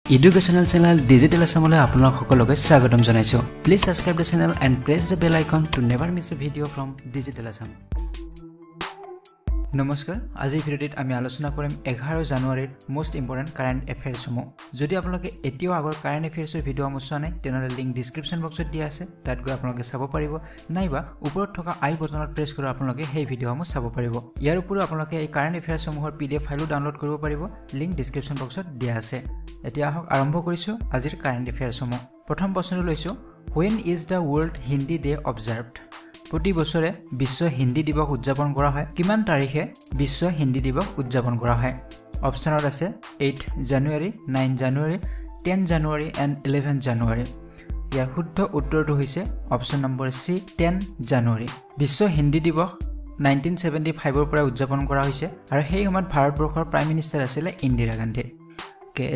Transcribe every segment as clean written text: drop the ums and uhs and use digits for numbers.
Educational channel D.el.ed Assamole আপোনাক সকলোকে স্বাগতম জনাইছো Please subscribe the channel and press the bell icon to never miss a video from D.el.ed Assam নমস্কাৰ আজি ভিডিওত আমি আলোচনা কৰিম 11 জানুৱাৰীৰ মোস্ট ইম্পৰ্টেন্ট কাৰেন্ট এফেয়াৰ্স সমূহ যদি আপোনালোকে এতিয়াও আগৰ কাৰেন্ট এফেয়াৰ্সৰ ভিডিও আমোচা নাই তেনলে লিংক ডেসক্ৰিপচন বক্সত দিয়া আছে তাত গৈ আপোনালোকে চাব পাৰিব নাইবা ওপৰত থকা আই বটনত প্ৰেছ কৰি আপোনালোকে সেই ভিডিওসমূহ চাব পাৰিব ইয়াৰ উপৰিও আপোনালোকে এই কাৰেন্ট এফেয়াৰ্স সমূহৰ পিডিএফ ফাইলও ডাউনলোড কৰিব পাৰিব লিংক ডেসক্ৰিপচন বক্সত দিয়া আছে এতিয়া আহক আৰম্ভ কৰিছো আজিৰ কাৰেন্ট এফেয়াৰ্স সমূহ প্ৰথম প্ৰশ্নটো লৈছো When is the World Hindi Day observed প্ৰতি বছৰে বিশ্ব হিন্দী দিৱস উদযাপন কৰা হয় কিমান তাৰিখে বিশ্ব হিন্দী দিৱস উদযাপন কৰা হয় অপচনত আছে 8 জানুৱাৰী 9 জানুৱাৰী 10 জানুৱাৰী এণ্ড 11 জানুৱাৰী ইয়াৰ শুদ্ধ উত্তৰটো হৈছে অপচন নম্বৰ সি 10 জানুৱাৰী বিশ্ব হিন্দী দিৱস 1975 ৰ পৰা উদযাপন কৰা হৈছে আৰু সেই সময়ত ভাৰতবৰ্ষৰ প্ৰাইম মিনিষ্টাৰ আছিল ইন্দিৰা গান্ধী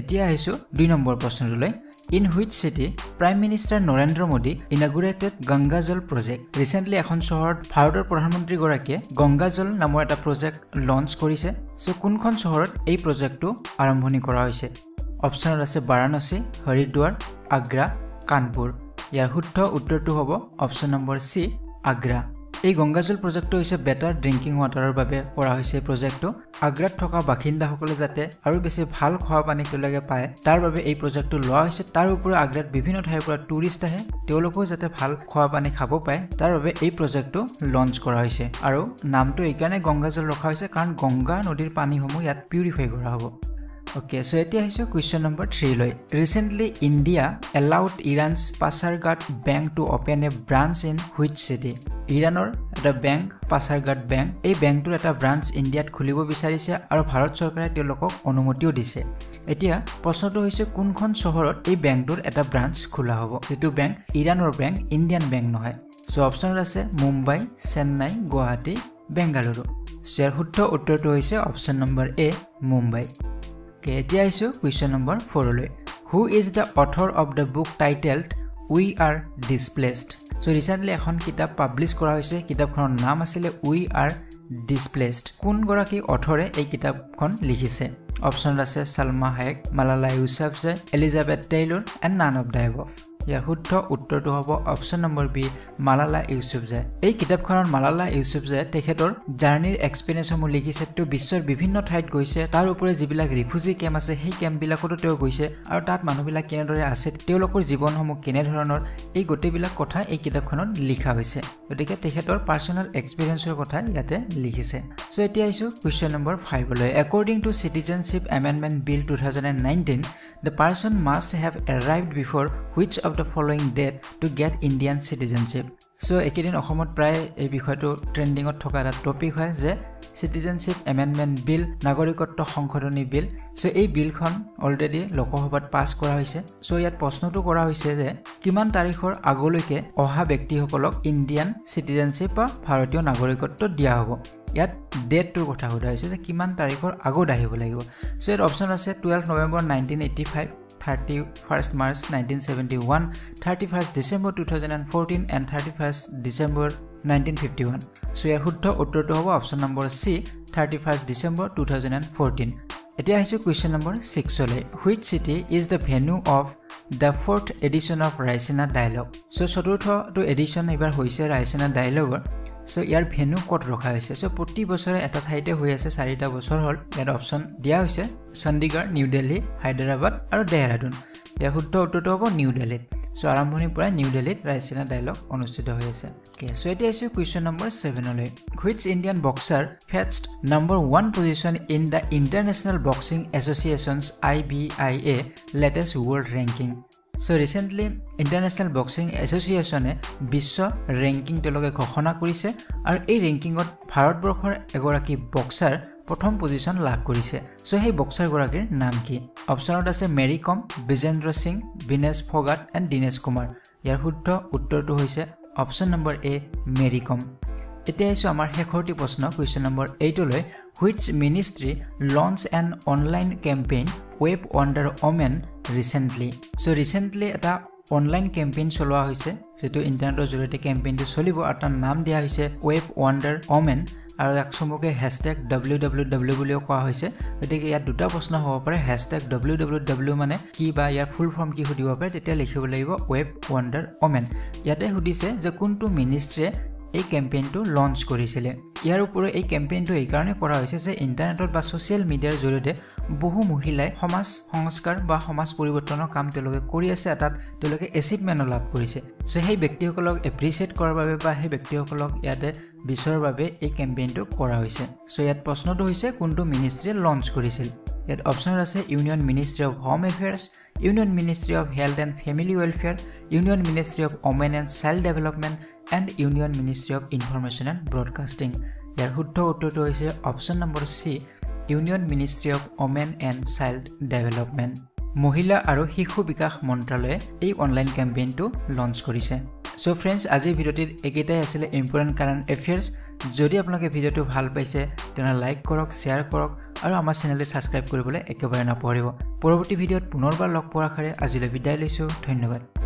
এতিয়া আহিছো 2 number প্ৰশ্নলৈ In which city Prime Minister Narendra Modi inaugurated Ganga Jal project? Recently এখন শহৰত ভাৰতৰ প্ৰধানমন্ত্ৰী গৰাকীয়ে গংগা জল নামৰ এটা প্ৰজেক্ট লঞ্চ কৰিছে সো কোনখন চহৰত এই প্ৰজেক্টটো আৰম্ভণি কৰা হৈছে অপচনত আছে বাৰাণসী হৰিদ্বাৰ আগ্ৰা কানপুৰ ইয়াৰ শুদ্ধ উত্তৰটো হ'ব অপচন নম্বৰ সি আগ্ৰা এই গংগা জল প্ৰজেক্টটো হৈছে বেটাৰ ড্ৰিংকিং ওয়াটাৰৰ বাবে কৰা হৈছে প্ৰজেক্টটো আগ্ৰাত থকা বাসিন্দাসকলে যাতে আৰু বেছি ভাল খোৱা পানী তেওঁলোকে পায় তাৰ বাবে এই প্ৰজেক্টটো লোৱা হৈছে তাৰ ওপৰত আগ্ৰাত বিভিন্ন ঠাইৰ পৰা টুৰিষ্ট আহে তেওঁলোকও যাতে ভাল খোৱা পানী খাব পায় তাৰ বাবে এই প্ৰজেক্টটো লঞ্চ কৰা হৈছে আৰু নামটো এইকাৰণে গংগা জল ৰখা হৈছে কাৰণ গংগা নদীৰ পানীসমূহ ইয়াত পিউৰিফাই কৰা হ'ব Okay, so এতিয়া আহিছো question number 3 লৈ Recently India allowed Iran's Pasargad Bank to open a branch in which city? ইৰানৰ এটা বেংক পাছাৰগাট বেংক এই বেংকটোৰ এটা ব্ৰাঞ্চ ইণ্ডিয়াত খুলিব বিচাৰিছে আৰু ভাৰত চৰকাৰে তেওঁলোকক অনুমতিও দিছে এতিয়া প্ৰশ্নটো হৈছে কোনখন চহৰত এই বেংকটোৰ এটা ব্ৰাঞ্চ খোলা হ'ব যেটো বেংক ইৰানৰ বেংক ইণ্ডিয়ান বেংক নহয় সো অপচনত আছে মুম্বাই চেন্নাই গুৱাহাটী বেংগালুৰু ইয়াৰ শুদ্ধ উত্তৰটো হৈছে অপচন নম্বৰ এ মুম্বাই এতিয়া আহিছো question number 4 লৈ Who is the author of the book titled We Are Displaced? So recently এখন কিতাপ পাবলিশ কৰা হৈছে কিতাপখনৰ নাম আছিল We Are Displaced কোন গৰাকী অথৰে এই কিতাপখন লিখিছে অপচন আছে Salma Hayek Malala Yousafzai Elizabeth Taylor and none of the above ইয়াৰ শুদ্ধ উত্তৰটো হ'ব option number B Malala Yousafzai এই কিতাপখনৰ মালালা ইউছাফজাই তেখেতৰ জাৰ্নিৰ এক্সপেৰিয়েন্সসমূহ লিখিছে তো বিশ্বৰ বিভিন্ন ঠাইত গৈছে তাৰ উপৰে যিবিলাক ৰিফিউজি কেম্প আছে সেই কেম্পবিলাকতো তেওঁ গৈছে আৰু তাত মানুহবিলাক কেনেদৰে আছে তেওঁলোকৰ জীৱনসমূহ কেনে ধৰণৰ এই গোটেইবিলাক কথা এই কিতাপখনত লিখা হৈছে গতিকে তেখেতৰ পাৰ্সোনাল এক্সপেৰিয়েন্সৰ কথা ইয়াতে লিখিছে সো এতিয়া আহিছো question number 5 লৈ According to Citizenship Amendment Bill 2019 the person must have arrived before which of the following date to get Indian citizenship so একেদিন অসমত প্ৰায় এই বিষয়টো ট্ৰেন্ডিংত থকা এটা টপিক হয় যে Citizenship Amendment Bill নাগৰিকত্ব সংশোধনী বিল সো এই বিলখন অলৰেডি লোকসভাত পাস কৰা হৈছে সো ইয়াত প্ৰশ্নটো কৰা হৈছে যে কিমান তাৰিখৰ আগলৈকে অহা ব্যক্তিসকলক ইণ্ডিয়ান সিটিজেনশিপ বা ভাৰতীয় নাগৰিকত্ব দিয়া হ'ব ইয়াত ডেটটোৰ কথা সোধা হৈছে যে কিমান তাৰিখৰ আগত আহিব লাগিব সো ইয়াত অপচন আছে 12 November 1985 31st March 1971 31st December 2014 and 31st December 1951 so ইয়াৰ শুদ্ধ উত্তৰটো হ'ব অপচন নম্বৰ সি 31st December 2014 এতিয়া আহিছো question number 6 লৈ which city is the venue of the 4th edition of Raisina Dialogue so চতুৰ্থটো এডিশন এবাৰ হৈছে ৰাইচিনা ডায়ালগৰ সো ইয়াৰ ভেনু কত ৰখা হৈছে সো প্ৰতি বছৰে এটা ঠাইতে হৈ আছে 4টা বছৰ হল ইয়াৰ অপচন দিয়া হৈছে চণ্ডীগড় নিউ দিল্লী হায়দৰাবাদ আৰু দেহৰাদুন ইয়াৰ শুদ্ধ উত্তৰটো হ'ব নিউ দিল্লীত সো আৰম্ভণিৰ পৰা নিউ দিল্লীত ৰাইচিনা ডায়ালগ অনুষ্ঠিত হৈ আছে সো এতিয়া আহিছো question number 7 লৈ which Indian boxer fetched number 1 position in the International Boxing Association's IBIA latest world ranking So recently International Boxing Association Biswa ranking তেওঁলোকে ঘোষণা কৰিছে আৰু এই ৰেংকিংত ভাৰতবৰ্ষৰ এগৰাকী বক্সাৰ প্ৰথম পজিশন লাভ কৰিছে সো সেই বক্সাৰ গৰাকীৰ নাম কি অপচনত আছে মেৰী কম বিজেন্দ্ৰ সিং বিনেশ ফগাট এণ্ড দিনেশ কুমাৰ ইয়াৰ শুদ্ধ উত্তৰটো হৈছে option number A Mary Kom এতিয়া আহিছো আমাৰ শেষৰটি প্ৰশ্ন question number 8 লৈ which ministry launched an online campaign Web Wonder Woman recently so recently এটা অনলাইন কেম্পেইন চলোৱা হৈছে যেটো ইন্টাৰনেটৰ জৰিয়তে কেম্পেইনটো চলিব আৰু তাৰ নাম দিয়া হৈছে ৱেব ওয়ান্ডাৰ ওমেন আৰু এক চমুকে #www বুলিও কোৱা হৈছে গতিকে ইয়াত দুটা প্ৰশ্ন হ'ব পাৰে #www মানে কি বা ইয়াৰ ফুল ফৰ্ম কি সুধিব পাৰে তেতিয়া লিখিব লাগিব ৱেব ওয়ান্ডাৰ ওমেন ইয়াতে সুধিছে যে কোনটো মিনিষ্ট্ৰীয়ে এই কেম্পেইনটো লঞ্চ কৰিছিল ইয়াৰ ওপৰত এই কেম্পেইনটো এই কাৰণে কৰা হৈছে যে ইন্টাৰনেটত বা সোশ্যাল মিডিয়াৰ জৰিয়তে বহু মহিলাই সমাজ সংস্কাৰ বা সমাজ পৰিৱৰ্তনৰ কাম তেওঁলোকে কৰি আছে তাত তেওঁলোকে এচিভমেন্ট লাভ কৰিছে সো সেই ব্যক্তিসকলক এপ্ৰিচিয়েট কৰাৰ বাবে বা সেই ব্যক্তিসকলক ইয়াতে বিচৰাৰ বাবে এই কেম্পেইনটো কৰা হৈছে সো ইয়াত প্ৰশ্নটো হৈছে কোনটো মিনিষ্ট্ৰীয়ে লঞ্চ কৰিছিল ইয়াত অপচন আছে union ministry of home affairs union ministry of health and family welfare union ministry of women and child development and Union Ministry of Information and Broadcasting. ইয়াৰ শুদ্ধ উত্তৰটো হৈছে option number C union ministry of women and child development মহিলা আৰু শিশু বিকাশ মন্ত্ৰালয়ে এই অনলাইন কেম্পেইনটো লঞ্চ কৰিছে সো ফ্ৰেণ্ডছ আজিৰ ভিডিঅ'টিত একেটাই আছিল ইম্পৰ্টেণ্ট কাৰেণ্ট এফেয়াৰ্স যদি আপোনালোকে ভিডিঅ'টো ভাল পাইছে তেনে লাইক কৰক শ্বেয়াৰ কৰক আৰু আমাৰ চেনেলটো ছাবস্ক্ৰাইব কৰিবলৈ একেবাৰে নাপাহৰিব পৰৱৰ্তী ভিডিঅ'ত পুনৰবাৰ লগ পোৱাৰ আশাৰে আজিলৈ বিদায় লৈছো ধন্যবাদ